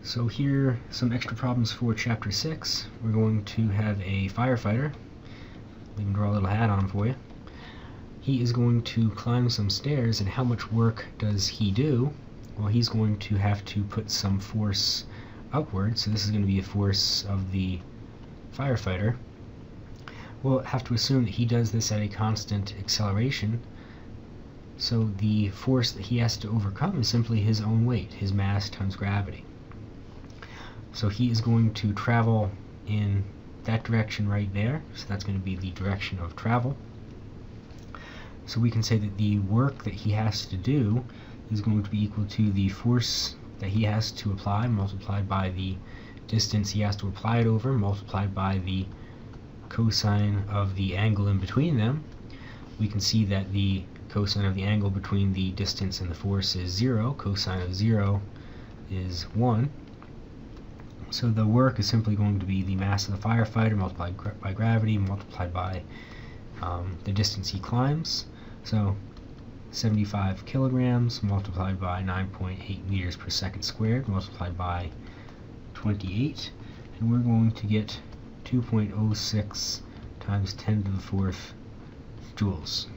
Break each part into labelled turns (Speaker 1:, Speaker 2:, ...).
Speaker 1: So here are some extra problems for Chapter 6. We're going to have a firefighter. We can draw a little hat on for you. He is going to climb some stairs, and how much work does he do? Well, he's going to have to put some force upward, so this is going to be a force of the firefighter. We'll have to assume that he does this at a constant acceleration, so the force that he has to overcome is simply his own weight, his mass times gravity. So he is going to travel in that direction right there, so that's going to be the direction of travel. So we can say that the work that he has to do is going to be equal to the force that he has to apply multiplied by the distance he has to apply it over multiplied by the cosine of the angle in between them. We can see that the cosine of the angle between the distance and the force is 0. Cosine of 0 is 1. So the work is simply going to be the mass of the firefighter multiplied by gravity multiplied by the distance he climbs. So 75 kilograms multiplied by 9.8 meters per second squared multiplied by 28, and we're going to get 2.06 times 10 to the 4th joules.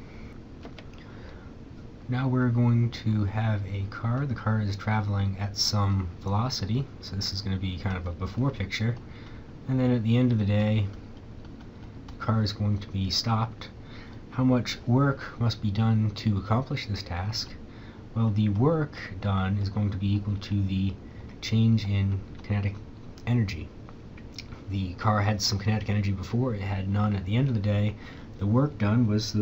Speaker 1: Now we're going to have a car. The car is traveling at some velocity, so this is going to be kind of a before picture, and then at the end of the day the car is going to be stopped. How much work must be done to accomplish this task? Well, the work done is going to be equal to the change in kinetic energy. The car had some kinetic energy before, it had none at the end of the day. The work done was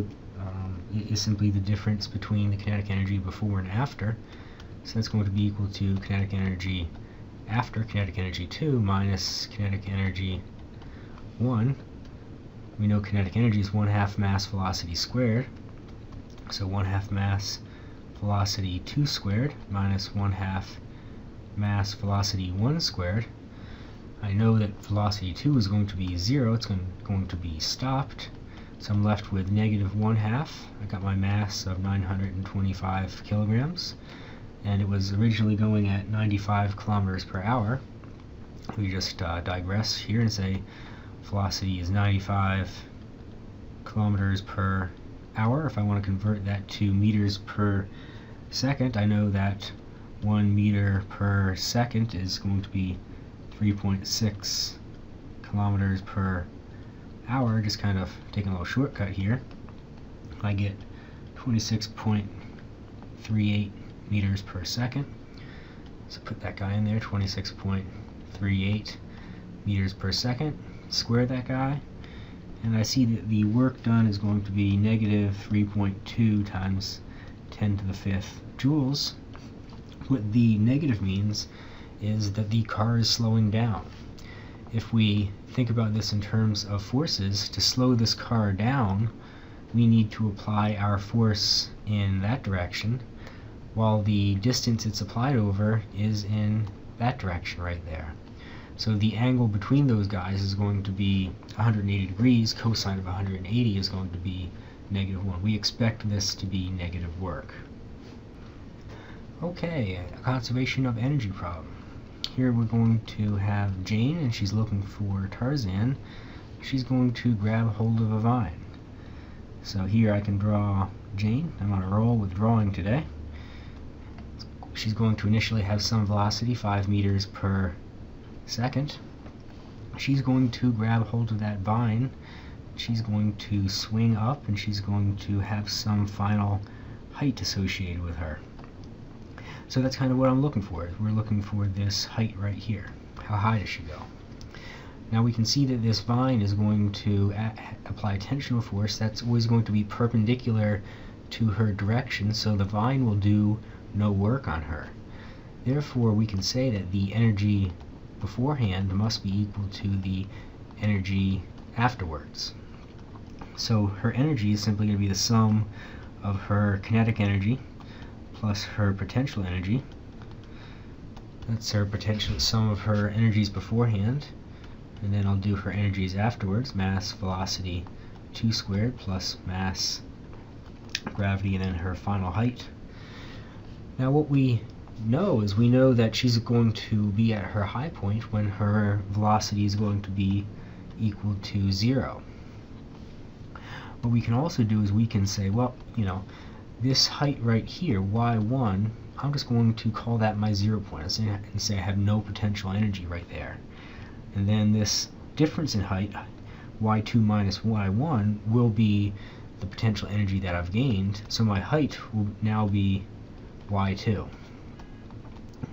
Speaker 1: is simply the difference between the kinetic energy before and after. So that's going to be equal to kinetic energy after kinetic energy 2 minus kinetic energy 1. We know kinetic energy is 1/2 mass velocity squared. So 1/2 mass velocity 2 squared minus 1/2 mass velocity 1 squared. I know that velocity 2 is going to be 0. It's going to be stopped. So I'm left with negative 1/2. I got my mass of 925 kilograms, and it was originally going at 95 kilometers per hour. We just digress here and say velocity is 95 kilometers per hour. If I want to convert that to meters per second, I know that 1 meter per second is going to be 3.6 kilometers per hour. Just kind of taking a little shortcut here. I get 26.38 meters per second. So put that guy in there, 26.38 meters per second. Square that guy, and I see that the work done is going to be negative 3.2 times 10 to the 5th joules. What the negative means is that the car is slowing down. If we think about this in terms of forces, to slow this car down, we need to apply our force in that direction, while the distance it's applied over is in that direction right there. So the angle between those guys is going to be 180 degrees. Cosine of 180 is going to be negative 1. We expect this to be negative work. Okay, a conservation of energy problem. Here we're going to have Jane, and she's looking for Tarzan. She's going to grab hold of a vine. So here I can draw Jane. I'm on a roll with drawing today. She's going to initially have some velocity, 5 meters per second. She's going to grab hold of that vine. She's going to swing up, and she's going to have some final height associated with her. So that's kind of what I'm looking for. We're looking for this height right here. How high does she go? Now we can see that this vine is going to apply tensional force. That's always going to be perpendicular to her direction, so the vine will do no work on her. Therefore, we can say that the energy beforehand must be equal to the energy afterwards. So her energy is simply going to be the sum of her kinetic energy plus her potential energy. That's her potential sum of her energies beforehand, and then I'll do her energies afterwards, mass velocity 2 squared plus mass gravity, and then her final height. Now what we know is we know that she's going to be at her high point when her velocity is going to be equal to 0. What we can also do is we can say, well, this height right here, y1, I'm just going to call that my 0 point and say I have no potential energy right there. And then this difference in height, y2 minus y1, will be the potential energy that I've gained, so my height will now be y2.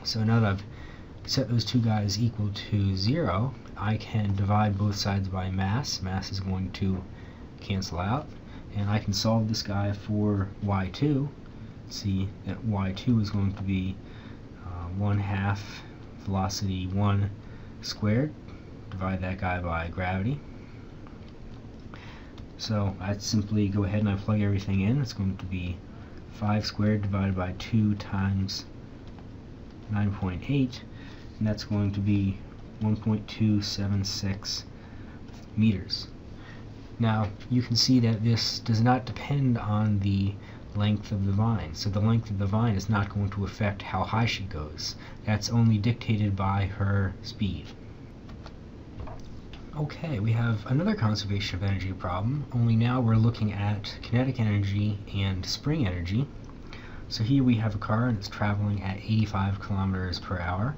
Speaker 1: So now that I've set those two guys equal to 0, I can divide both sides by mass. Mass is going to cancel out, and I can solve this guy for y2. See that y2 is going to be 1/2 velocity 1 squared. Divide that guy by gravity. So I simply go ahead and I plug everything in. It's going to be 5 squared divided by 2 times 9.8, and that's going to be 1.276 meters. Now you can see that this does not depend on the length of the vine, so the length of the vine is not going to affect how high she goes. That's only dictated by her speed. Okay, we have another conservation of energy problem, only now we're looking at kinetic energy and spring energy. So here we have a car and it's traveling at 85 kilometers per hour.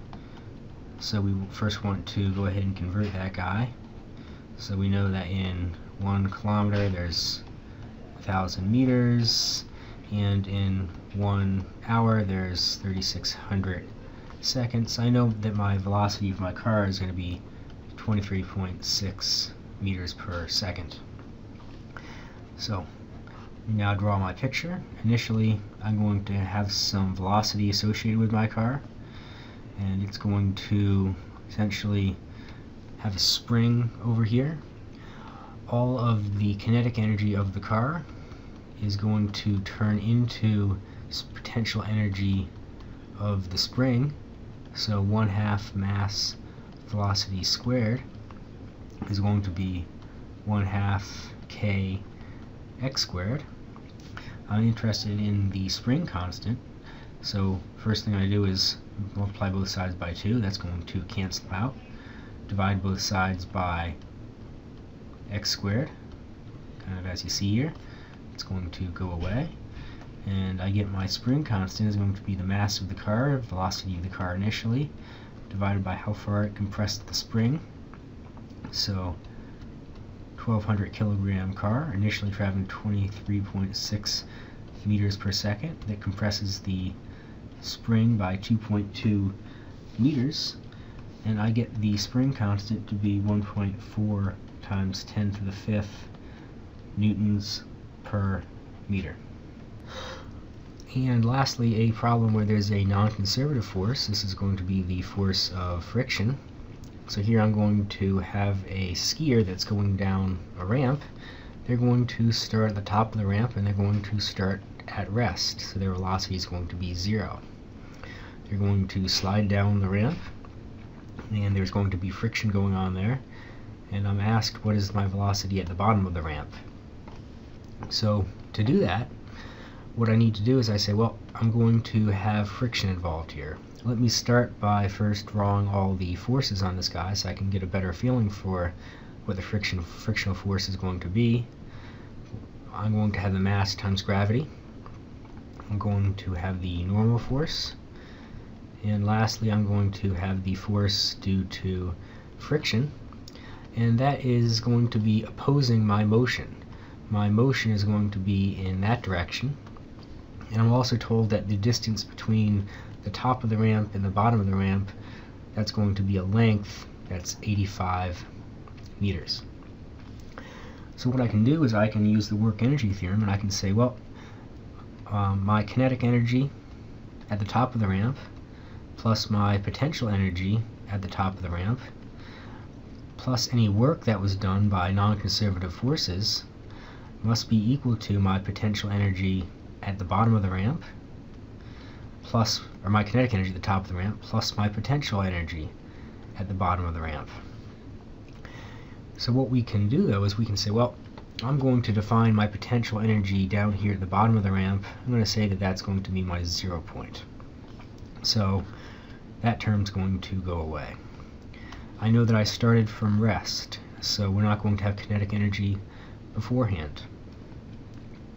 Speaker 1: So we first want to go ahead and convert that guy. So we know that in 1 kilometer there's 1,000 meters, and in 1 hour there's 3,600 seconds. I know that my velocity of my car is going to be 23.6 meters per second. So now draw my picture. Initially I'm going to have some velocity associated with my car, and it's going to essentially have a spring over here. All of the kinetic energy of the car is going to turn into potential energy of the spring, so 1/2 mass velocity squared is going to be 1/2 kx squared. I'm interested in the spring constant, so first thing I do is multiply both sides by 2. That's going to cancel out. Divide both sides by x squared, kind of as you see here. It's going to go away, and I get my spring constant is going to be the mass of the car, velocity of the car initially, divided by how far it compressed the spring. So 1,200 kilogram car, initially traveling 23.6 meters per second. That compresses the spring by 2.2 meters, and I get the spring constant to be 1.4 times 10 to the 5th newtons per meter. And lastly, a problem where there's a non-conservative force. This is going to be the force of friction. So here I'm going to have a skier that's going down a ramp. They're going to start at the top of the ramp and they're going to start at rest, so their velocity is going to be 0. They're going to slide down the ramp, and there's going to be friction going on there, and I'm asked what is my velocity at the bottom of the ramp. So to do that, what I need to do is I say, well, I'm going to have friction involved here. Let me start by first drawing all the forces on this guy so I can get a better feeling for what the frictional force is going to be. I'm going to have the mass times gravity. I'm going to have the normal force. And lastly, I'm going to have the force due to friction. And that is going to be opposing my motion. My motion is going to be in that direction. And I'm also told that the distance between the top of the ramp and the bottom of the ramp, that's going to be a length that's 85 meters. So what I can do is I can use the Work-Energy Theorem, and I can say, well, my kinetic energy at the top of the ramp plus my potential energy at the top of the ramp plus any work that was done by non-conservative forces must be equal to my potential energy at the bottom of the ramp plus, or my kinetic energy at the top of the ramp plus my potential energy at the bottom of the ramp. So what we can do though is we can say, well, I'm going to define my potential energy down here at the bottom of the ramp. I'm going to say that that's going to be my 0 point. So that term's going to go away. I know that I started from rest, so we're not going to have kinetic energy beforehand.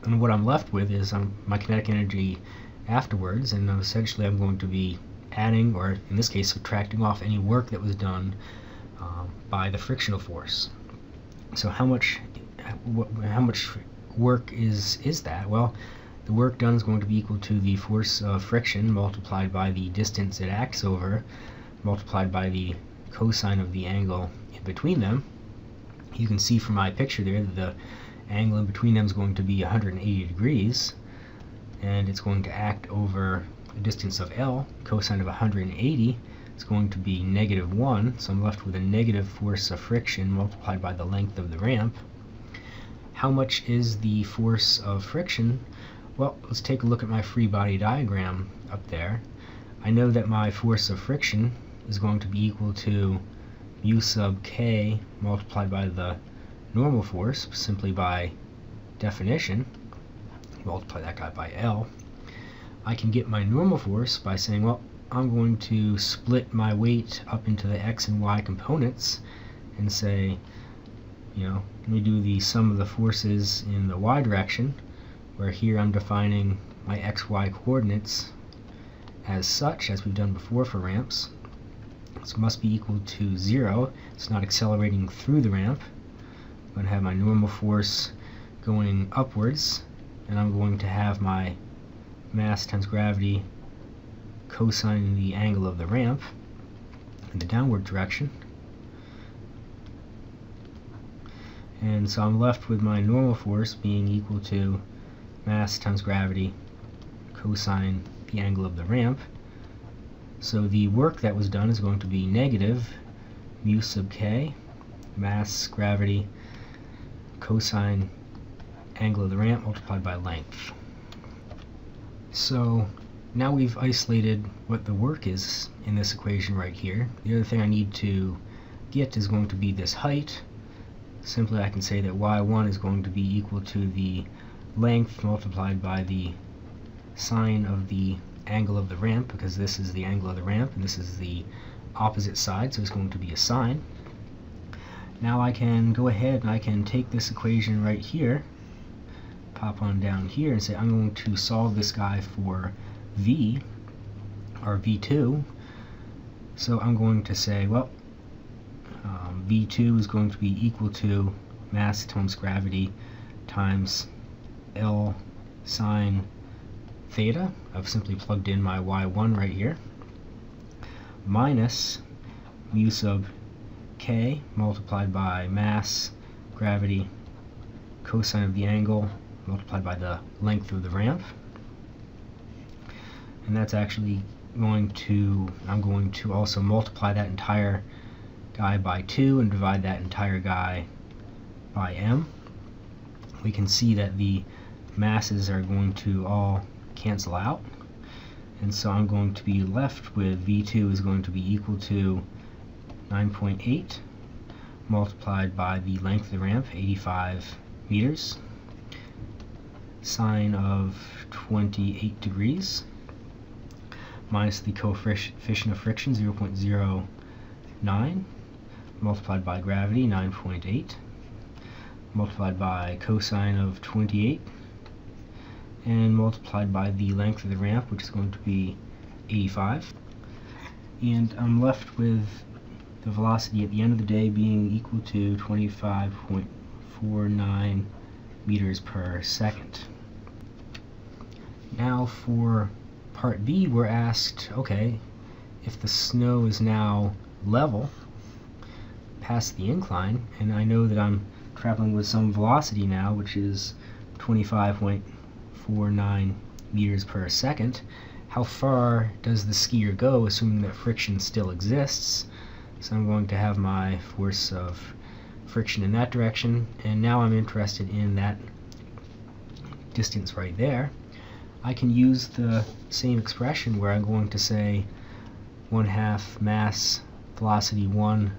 Speaker 1: And what I'm left with is my kinetic energy afterwards, and essentially I'm going to be adding, or in this case subtracting off, any work that was done by the frictional force. So how much work is that? Well, the work done is going to be equal to the force of friction multiplied by the distance it acts over, multiplied by the cosine of the angle in between them. You can see from my picture there that the angle in between them is going to be 180 degrees, and it's going to act over a distance of L. Cosine of 180 is going to be -1, so I'm left with a negative force of friction multiplied by the length of the ramp. How much is the force of friction? Well, let's take a look at my free body diagram up there. I know that my force of friction is going to be equal to mu sub k multiplied by the normal force, simply by definition. Multiply that guy by L. I can get my normal force by saying, well, I'm going to split my weight up into the x and y components and say, let me do the sum of the forces in the y direction, where here I'm defining my xy coordinates as such, as we've done before for ramps. This must be equal to 0. It's not accelerating through the ramp. I'm going to have my normal force going upwards, and I'm going to have my mass times gravity cosine the angle of the ramp in the downward direction. And so I'm left with my normal force being equal to mass times gravity cosine the angle of the ramp. So the work that was done is going to be negative mu sub k mass gravity cosine angle of the ramp multiplied by length. So now we've isolated what the work is in this equation right here. The other thing I need to get is going to be this height. Simply I can say that y1 is going to be equal to the length multiplied by the sine of the angle of the ramp, because this is the angle of the ramp and this is the opposite side, so it's going to be a sine. Now I can go ahead and I can take this equation right here, pop on down here, and say I'm going to solve this guy for v, or v2. So I'm going to say, well, v2 is going to be equal to mass times gravity times L sine theta. I've simply plugged in my y1 right here, minus mu sub k multiplied by mass gravity cosine of the angle multiplied by the length of the ramp. And that's actually I'm going to also multiply that entire guy by 2 and divide that entire guy by m. We can see that the masses are going to all cancel out, and so I'm going to be left with v2 is going to be equal to 9.8 multiplied by the length of the ramp, 85 meters, sine of 28 degrees, minus the coefficient of friction, 0.09, multiplied by gravity, 9.8, multiplied by cosine of 28, and multiplied by the length of the ramp, which is going to be 85. And I'm left with the velocity at the end of the day being equal to 25.49 meters per second. Now for part B, we're asked, okay, if the snow is now level past the incline, and I know that I'm traveling with some velocity now, which is 25.49 meters per second, how far does the skier go, assuming that friction still exists? So I'm going to have my force of friction in that direction, and now I'm interested in that distance right there. I can use the same expression where I'm going to say 1/2 mass velocity 1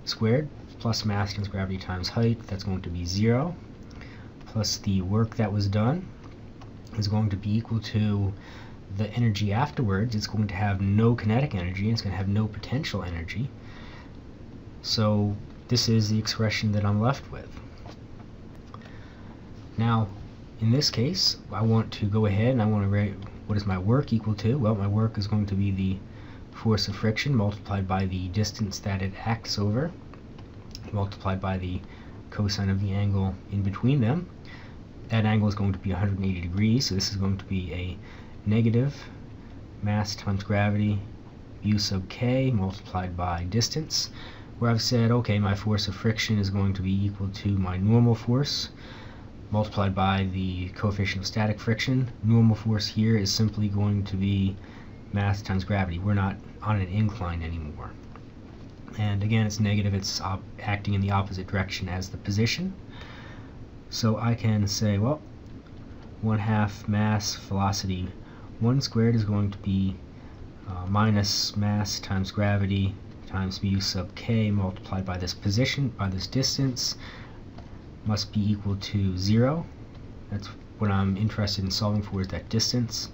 Speaker 1: squared plus mass times gravity times height, that's going to be 0, plus the work that was done is going to be equal to the energy afterwards, it's going to have no kinetic energy, and it's going to have no potential energy. So this is the expression that I'm left with. Now, in this case, I want to go ahead and I want to write what is my work equal to. Well, my work is going to be the force of friction multiplied by the distance that it acts over, multiplied by the cosine of the angle in between them. That angle is going to be 180 degrees, so this is going to be a negative mass times gravity u sub k multiplied by distance, where I've said, okay, my force of friction is going to be equal to my normal force multiplied by the coefficient of static friction. Normal force here is simply going to be mass times gravity. We're not on an incline anymore. And again, it's negative, it's acting in the opposite direction as the position. So I can say, well, 1/2 mass velocity 1 squared is going to be minus mass times gravity times mu sub k multiplied by this position, by this distance, must be equal to 0. That's what I'm interested in solving for, is that distance.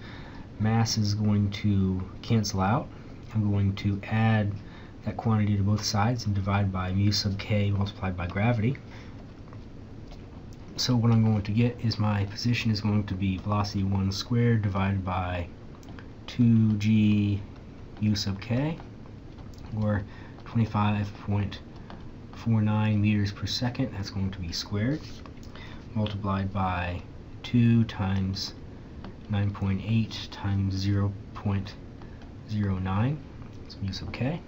Speaker 1: Mass is going to cancel out. I'm going to add that quantity to both sides and divide by mu sub k multiplied by gravity. So what I'm going to get is my position is going to be velocity 1 squared divided by 2g u sub k, or 25.49 meters per second. That's going to be squared, multiplied by 2 times 9.8 times 0.09, that's mu sub k.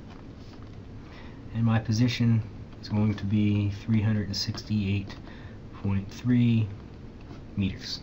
Speaker 1: And my position is going to be 368.3 meters.